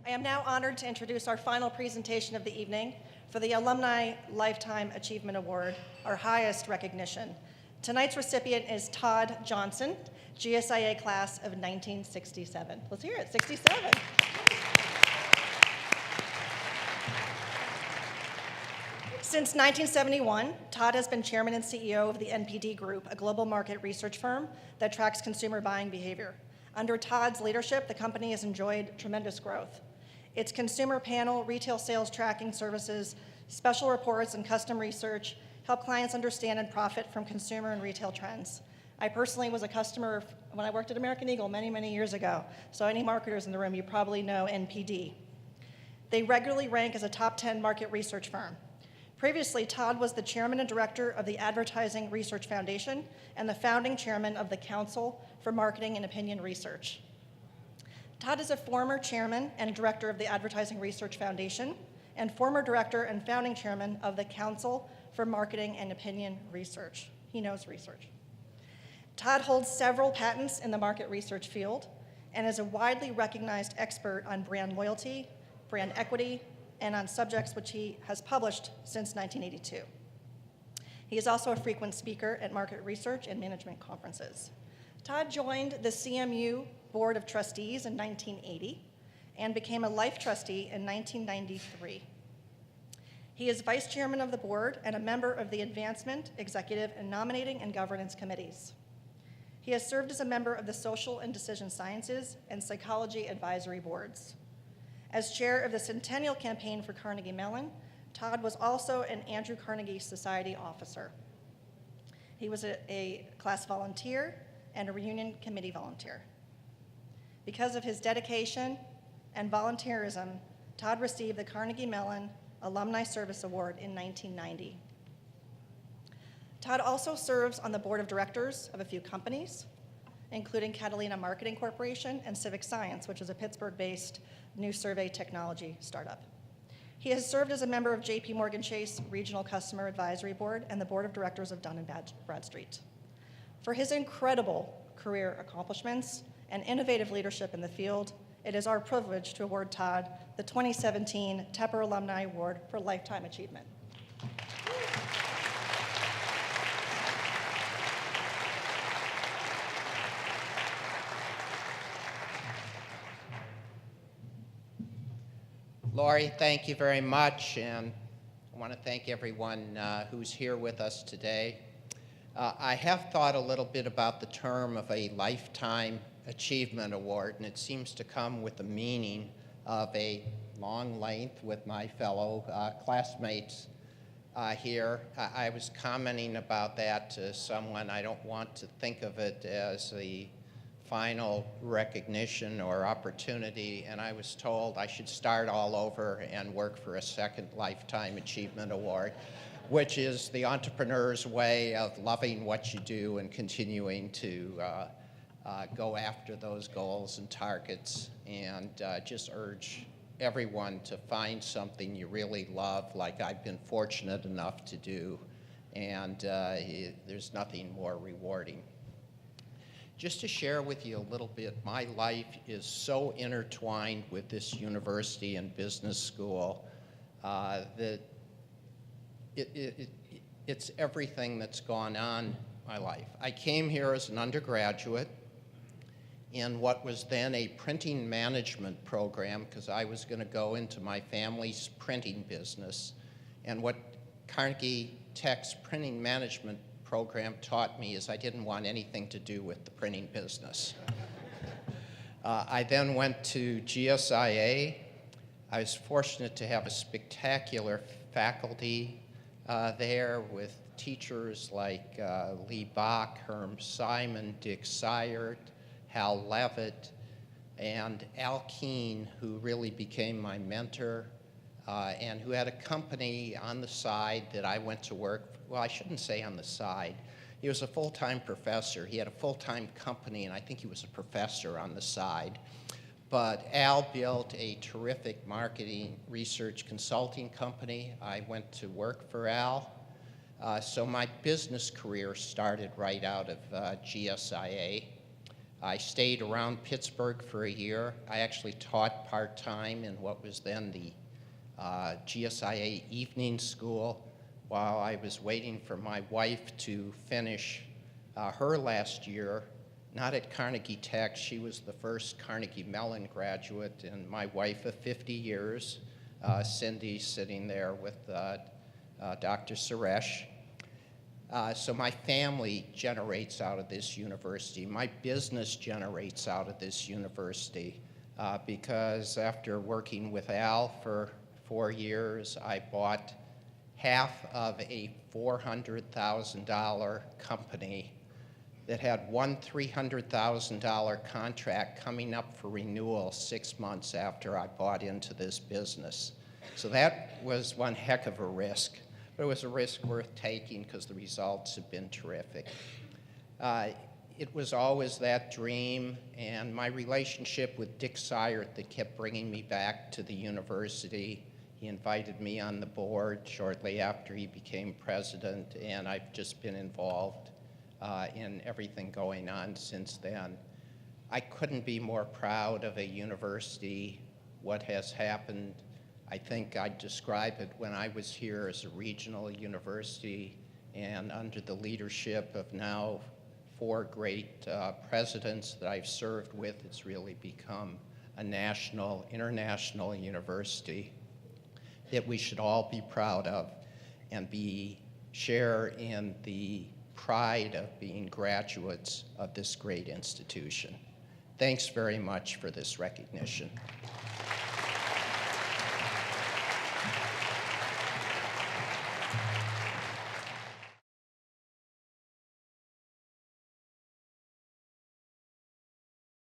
I am now honored to introduce our final presentation of the evening for the Alumni Lifetime Achievement Award, our highest recognition. Tonight's recipient is Todd Johnson, GSIA class of 1967. Let's hear it, 67. Since 1971, Todd has been chairman and CEO of the NPD Group, a global market research firm that tracks consumer buying behavior. Under Todd's leadership, the company has enjoyed tremendous growth. Its consumer panel, retail sales tracking services, special reports, and custom research help clients understand and profit from consumer and retail trends. I personally was a customer when I worked at American Eagle many, many years ago, so any marketers in the room, you probably know NPD. They regularly rank as a top 10 market research firm. Previously, Todd was the chairman and director of the Advertising Research Foundation and the founding chairman of the Council for Marketing and Opinion Research. Todd is a former chairman and director of the Advertising Research Foundation and former director and founding chairman of the Council for Marketing and Opinion Research. He knows research. Todd holds several patents in the market research field and is a widely recognized expert on brand loyalty, brand equity, and on subjects which he has published since 1982. He is also a frequent speaker at market research and management conferences. Todd joined the CMU Board of Trustees in 1980 and became a life trustee in 1993. He is vice chairman of the board and a member of the Advancement, Executive, and Nominating and Governance Committees. He has served as a member of the Social and Decision Sciences and Psychology Advisory Boards. As chair of the Centennial Campaign for Carnegie Mellon, Todd was also an Andrew Carnegie Society officer. He was a class volunteer and a reunion committee volunteer. Because of his dedication and volunteerism, Todd received the Carnegie Mellon Alumni Service Award in 1990. Todd also serves on the board of directors of a few companies, including Catalina Marketing Corporation and Civic Science, which is a Pittsburgh-based new survey technology startup. He has served as a member of J.P. Morgan Chase Regional Customer Advisory Board and the board of directors of Dun & Bradstreet. For his incredible career accomplishments and innovative leadership in the field, it is our privilege to award Todd the 2017 Tepper Alumni Award for Lifetime Achievement. Lori, thank you very much, and I want to thank everyone who's here with us today. I have thought a little bit about the term of a Lifetime Achievement Award, and it seems to come with the meaning of a long length with my fellow classmates here. I was commenting about that to someone. I don't want to think of it as the final recognition or opportunity, and I was told I should start all over and work for a second Lifetime Achievement Award, which is the entrepreneur's way of loving what you do and continuing to go after those goals and targets, and just urge everyone to find something you really love, like I've been fortunate enough to do, and there's nothing more rewarding. Just to share with you a little bit, my life is so intertwined with this university and business school that it's everything that's gone on in my life. I came here as an undergraduate in what was then a printing management program because I was going to go into my family's printing business. And what Carnegie Tech's printing management program taught me is I didn't want anything to do with the printing business. I then went to GSIA. I was fortunate to have a spectacular faculty there with teachers like Lee Bach, Herm Simon, Dick Seyert, Hal Levitt, and Al Keen, who really became my mentor and who had a company on the side that I went to work. Well, I shouldn't say on the side. He was a full-time professor. He had a full-time company, and I think he was a professor on the side. But Al built a terrific marketing research consulting company. I went to work for Al. So my business career started right out of GSIA. I stayed around Pittsburgh for a year. I actually taught part-time in what was then the GSIA evening school while I was waiting for my wife to finish her last year, not at Carnegie Tech. She was the first Carnegie Mellon graduate, and my wife of 50 years, Cindy, sitting there with Dr. Suresh. So my family generates out of this university. My business generates out of this university because after working with Al for 4 years, I bought half of a $400,000 company that had one $300,000 contract coming up for renewal 6 months after I bought into this business. So that was one heck of a risk, but it was a risk worth taking because the results have been terrific. It was always that dream, and my relationship with Dick Seyert that kept bringing me back to the university. He invited me on the board shortly after he became president, and I've just been involved in everything going on since then. I couldn't be more proud of a university, what has happened. I think I'd describe it when I was here as a regional university, and under the leadership of now 4 great presidents that I've served with, it's really become a national, international university that we should all be proud of and share in the pride of being graduates of this great institution. Thanks very much for this recognition.